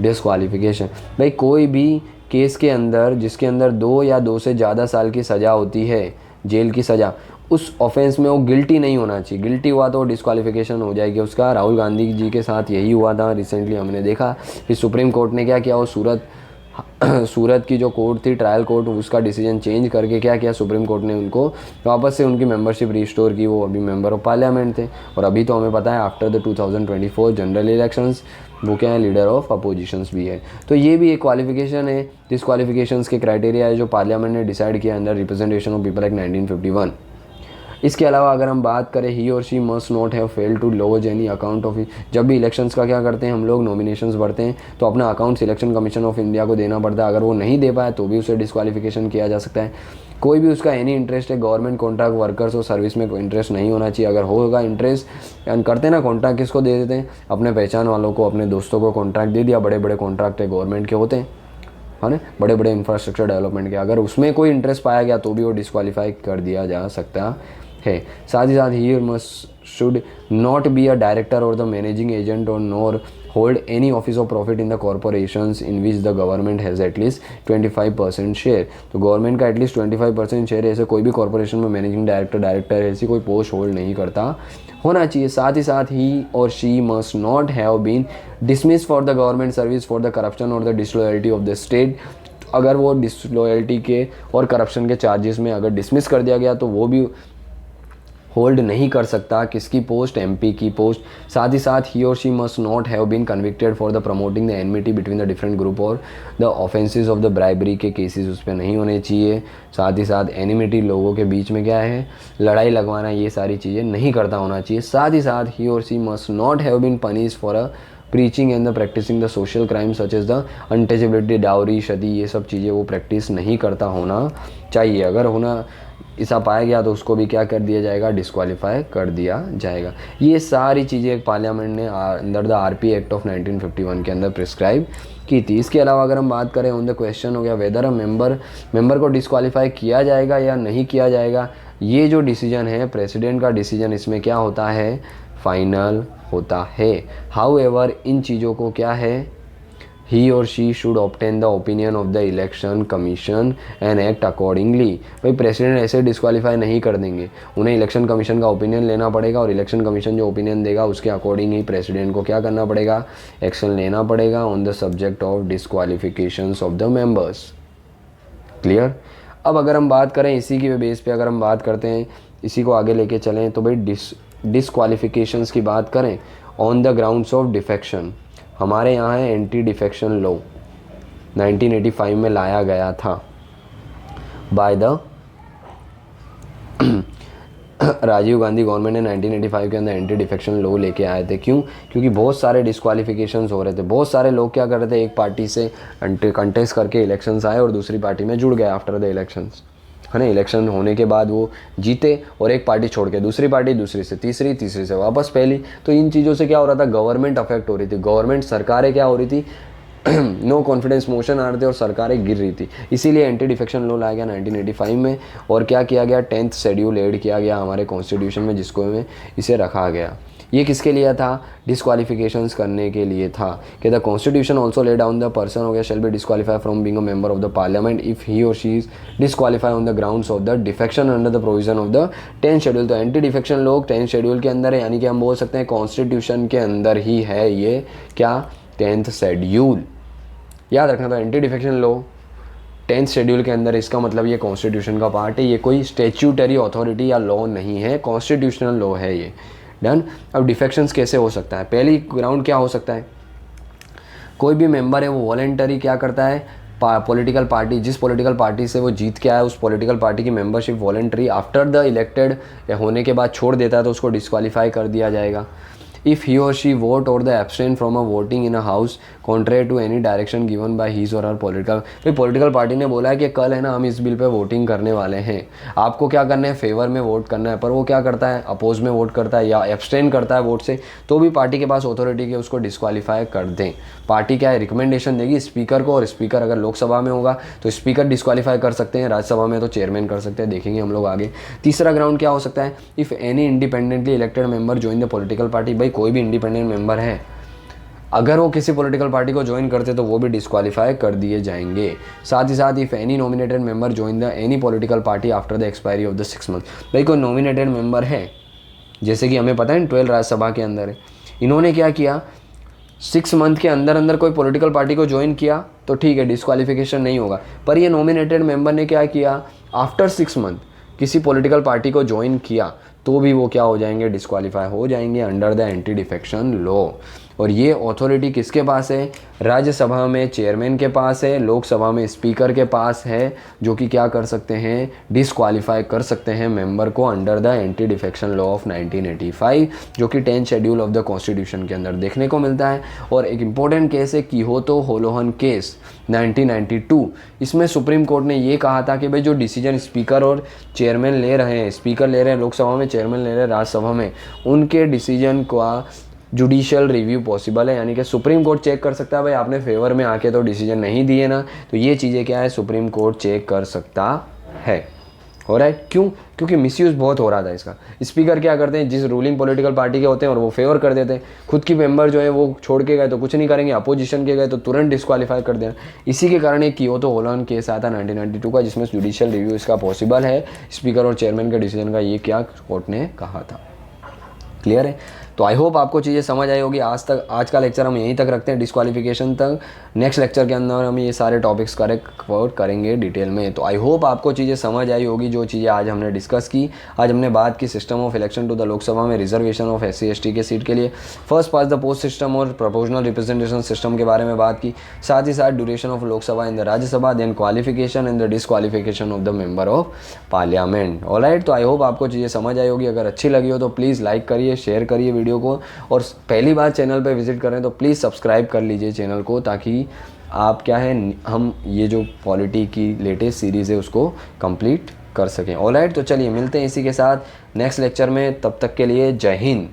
A: disqualification। भाई कोई भी case के अंदर जिसके अंदर 2 या 2 से ज़्यादा साल की सज़ा होती है, जेल की सज़ा, उस ऑफेंस में वो गिल्टी नहीं होना चाहिए। गिल्टी हुआ तो डिस्क्वालिफिकेशन हो जाएगी उसका। राहुल गांधी जी के साथ यही हुआ था, रिसेंटली हमने देखा। फिर सुप्रीम कोर्ट ने क्या किया, वो सूरत की जो कोर्ट थी, ट्रायल कोर्ट, उसका डिसीजन चेंज करके क्या किया, सुप्रीम कोर्ट ने उनको वापस से उनकी मेंबरशिप रिस्टोर की। वो अभी मेंबर ऑफ पार्लियामेंट थे, और अभी तो हमें पता है आफ्टर द 2024 जनरल इलेक्शंस वो क्या है, लीडर ऑफ अपोजिशंस भी है। तो ये भी एक क्वालिफिकेशन है, डिस्क्वालिफिकेशंस के क्राइटेरिया है जो पार्लियामेंट ने डिसाइड किया under representation of people act 1951। इसके अलावा अगर हम बात करें, ही और she must not have failed to lodge any account of. जब भी इलेक्शंस का क्या करते हैं हम लोग, नॉमिनेशंस भरते हैं, तो अपना account selection commission of India को देना पड़ता है। अगर वो नहीं दे पाए तो भी उसे डिस्क्वालिफिकेशन किया जा सकता है। कोई भी उसका एनी इंटरेस्ट है, गवर्नमेंट कॉन्ट्रैक्ट वर्कर्स और सर्विस में कोई इंटरेस्ट नहीं होना चाहिए। अगर होगा इंटरेस्ट, एंड करते हैं ना, कॉन्ट्रैक्ट किसको दे देते हैं, अपने पहचान वालों को, अपने दोस्तों को कॉन्ट्रैक्ट दे दिया। बड़े बड़े कॉन्ट्रैक्ट है गवर्नमेंट के होते हैं, है ना, बड़े बड़े इंफ्रास्ट्रक्चर डेवलपमेंट के। अगर उसमें कोई इंटरेस्ट पाया गया तो भी वो डिस्क्वालीफाई कर दिया जा सकता है। साथ ही साथ he must should not be a director और द मैनेजिंग एजेंट और nor hold any office of profit in the corporations in which the government has at least 25% share. तो गवर्नमेंट का एटलीस्ट 25% शेयर ऐसे कोई भी कॉर्पोरेशन में managing director ऐसी कोई पोस्ट होल्ड नहीं करता होना चाहिए। साथ ही साथ ही और she must not have been dismiss for the government service for the corruption or the disloyalty of the state. अगर वो डिसलॉयल्टी के और करप्शन के चार्जेस में अगर डिसमिस कर दिया गया तो वो भी होल्ड नहीं कर सकता किसकी पोस्ट, एमपी की पोस्ट। साथ ही साथ ही और she must not have been convicted for the promoting the enmity between the different group or the offences of the bribery के केसेस उस पर नहीं होने चाहिए। साथ ही साथ एनिमिटी लोगों के बीच में क्या है, लड़ाई लगवाना, ये सारी चीज़ें नहीं करता होना चाहिए। साथ ही साथ ही और she must not have been punish for a preaching and the practising the social crime such as the untouchability, dowry, sati, ये सब चीज़ें वो प्रैक्टिस नहीं करता होना चाहिए। अगर होना ऐसा पाया गया तो उसको भी क्या कर दिया जाएगा, डिस्क्वालीफाई कर दिया जाएगा। ये सारी चीज़ें पार्लियामेंट ने under the RP act of 1951 के अंदर प्रिस्क्राइब की थी। इसके अलावा अगर हम बात करें ऑन द क्वेश्चन हो गया वेदर अ मेंबर को डिस्क्वालीफाई किया जाएगा या नहीं किया जाएगा, ये जो डिसीजन है प्रेसिडेंट का डिसीजन, इसमें क्या होता है, फाइनल होता है। हाउएवर इन चीज़ों को क्या है, he or she should obtain the opinion of the election commission and act accordingly। भाई प्रेसिडेंट ऐसे डिस्क्वालीफाई नहीं कर देंगे, उन्हें इलेक्शन कमीशन का ओपिनियन लेना पड़ेगा और इलेक्शन कमीशन जो ओपिनियन देगा उसके अकॉर्डिंग ही प्रेसिडेंट को क्या करना पड़ेगा, एक्शन लेना पड़ेगा on the subject of disqualifications of the members. Clear. अब अगर हम बात करें इसी की बेस पे, अगर हम बात करते हैं इसी को आगे लेके चलें तो भाई डिस्क्वालिफिकेशंस की बात करें on the grounds of defection, हमारे यहाँ है एंटी डिफेक्शन लॉ 1985 में लाया गया था by the Rajiv Gandhi government ने 1985 के अंदर एंटी डिफेक्शन लॉ लेके आए थे। क्यों? क्योंकि बहुत सारे डिस्क्वालिफिकेशंस हो रहे थे, बहुत सारे लोग क्या कर रहे थे, एक पार्टी से कंटेस्ट करके इलेक्शंस आए और दूसरी पार्टी में जुड़ गए आफ्टर द इलेक्शंस, है ना। इलेक्शन होने के बाद वो जीते और एक पार्टी छोड़ के दूसरी पार्टी, दूसरी से तीसरी, तीसरी से वापस पहली। तो इन चीज़ों से क्या हो रहा था, गवर्नमेंट अफेक्ट हो रही थी, गवर्नमेंट सरकारें क्या हो रही थी नो कॉन्फिडेंस मोशन आ रहे थे और सरकारें गिर रही थी। इसीलिए एंटी डिफेक्शन लॉ लाया गया 1985 में और क्या किया गया, 10th शेड्यूल ऐड किया गया हमारे कॉन्स्टिट्यूशन में, जिसको में इसे रखा गया। ये किसके लिए था, डिस्क्वालिफिकेशंस करने के लिए था कि the constitution also lay down the person हो गया shall be disqualify from being a member of the parliament if he और she is disqualify on the grounds of the defection under the provision of the 10th schedule. तो anti defection लोग 10th schedule के अंदर है, यानी कि हम बोल सकते हैं कॉन्स्टिट्यूशन के अंदर ही है ये क्या, 10th शेड्यूल। याद रखना, तो anti defection law 10th schedule के अंदर, इसका मतलब ये कॉन्स्टिट्यूशन का पार्ट है, ये कोई स्टेच्यूटरी अथॉरिटी या लॉ नहीं है, कॉन्स्टिट्यूशनल लॉ है ये। डन। अब डिफेक्शंस कैसे हो सकता है, पहली ग्राउंड क्या हो सकता है, कोई भी मेंबर है वो वॉलेंटरी क्या करता है, पॉलिटिकल पार्टी, जिस पॉलिटिकल पार्टी से वो जीत के आया उस पॉलिटिकल पार्टी की membership voluntary after the elected या होने के बाद छोड़ देता है तो उसको डिस्क्वालीफाई कर दिया जाएगा। If he or she vote or the abstain from a voting in a house contrary to any direction given by his or her political, भाई पॉलिटिकल पार्टी ने बोला है कि कल है ना हम इस बिल पे वोटिंग करने वाले हैं, आपको क्या करना है, फेवर में वोट करना है, पर वो क्या करता है, अपोज में वोट करता है या एब्सटेन करता है वोट से, तो भी पार्टी के पास अथॉरिटी के उसको डिस्क्वालीफाई कर दें। पार्टी क्या है, रिकमेंडेशन देगी स्पीकर को, और स्पीकर अगर लोकसभा में होगा तो स्पीकर डिस्क्वालीफाई कर सकते हैं, राज्यसभा में तो चेयरमैन कर सकते हैं, देखेंगे हम लोग आगे। तीसरा ग्राउंड क्या हो सकता है, if any independently elected member join the political party, भाई कोई भी इंडिपेंडेंट मेंबर है अगर वो किसी पॉलिटिकल पार्टी को ज्वाइन करते तो वो भी डिस्क्वालीफाई कर दिए जाएंगे। साथ ही साथ if any nominated member join the any political party after the expiry of the 6 month, भाई कोई नॉमिनेटेड मेंबर है, जैसे कि हमें पता है 12 राज्यसभा के अंदर है, इन्होंने क्या किया 6 मंथ के अंदर अंदर कोई पॉलिटिकल पार्टी को ज्वाइन किया तो ठीक है, डिस्क्वालिफिकेशन नहीं होगा। पर ये नॉमिनेटेड मेंबर ने क्या किया, आफ्टर 6 मंथ किसी पॉलिटिकल पार्टी को ज्वाइन किया तो भी वो क्या हो जाएंगे, डिस्क्वालीफाई हो जाएंगे under the anti defection law. और ये अथॉरिटी किसके पास है, राज्यसभा में चेयरमैन के पास है, लोकसभा में स्पीकर के पास है, जो कि क्या कर सकते हैं, डिस्क्वालीफाई कर सकते हैं मेंबर को under the anti defection law of 1985, जो कि 10th schedule of the constitution के अंदर देखने को मिलता है। और एक इम्पोर्टेंट केस है किहोतो होलोहन केस 1992, इसमें सुप्रीम कोर्ट ने ये कहा था कि भाई जो डिसीजन स्पीकर और चेयरमैन ले रहे हैं, स्पीकर ले रहे हैं लोकसभा में, चेयरमैन ले रहे हैं राज्यसभा में, उनके डिसीजन का जुडिशियल रिव्यू पॉसिबल है, यानी कि सुप्रीम कोर्ट चेक कर सकता है, भाई आपने फेवर में आके तो डिसीजन नहीं दिए ना, तो ये चीज़ें क्या है, सुप्रीम कोर्ट चेक कर सकता है। ऑलराइट, क्यों? क्योंकि मिसयूज़ बहुत हो रहा था इसका। स्पीकर क्या करते हैं, जिस रूलिंग पॉलिटिकल पार्टी के होते हैं और वो फेवर कर देते हैं, खुद की मेंबर जो है वो छोड़ के गए तो कुछ नहीं करेंगे, अपोजिशन के गए तो तुरंत डिस्क्वालीफाई कर देना। इसी के कारण एक कियोटो होलन केस आया था 1992 का, जिसमें जुडिशियल रिव्यू इसका पॉसिबल है स्पीकर और चेयरमैन के डिसीजन का, ये क्या कोर्ट ने कहा था। क्लियर है? तो आई होप आपको चीज़ें समझ आई होगी। आज का लेक्चर हम यहीं तक रखते हैं, डिस्क्वालिफिकेशन तक। नेक्स्ट लेक्चर के अंदर हम ये सारे टॉपिक्स कवर करेंगे डिटेल में। तो आई होप आपको चीज़ें समझ आई होगी, जो चीज़ें आज हमने डिस्कस की। आज हमने बात की system of election to the Lok Sabha में रिजर्वेशन ऑफ SC/ST के सीट के लिए, first past the post system और प्रोपोर्शनल रिप्रेजेंटेशन सिस्टम के बारे में बात की, साथ ही साथ duration of Lok Sabha in the Rajya Sabha, then qualification and the disqualification of the member of parliament. Alright, तो आई होप आपको चीज़ें समझ आई होगी। अगर अच्छी लगी हो तो प्लीज़ लाइक करिए, शेयर करिए वीडियो को, और पहली बार चैनल पे विजिट करें तो प्लीज़ सब्सक्राइब कर लीजिए चैनल को, ताकि आप क्या है, हम ये जो पॉलिटी की लेटेस्ट सीरीज़ है उसको कंप्लीट कर सकें। ऑलराइट, तो चलिए मिलते हैं इसी के साथ नेक्स्ट लेक्चर में। तब तक के लिए जय हिंद।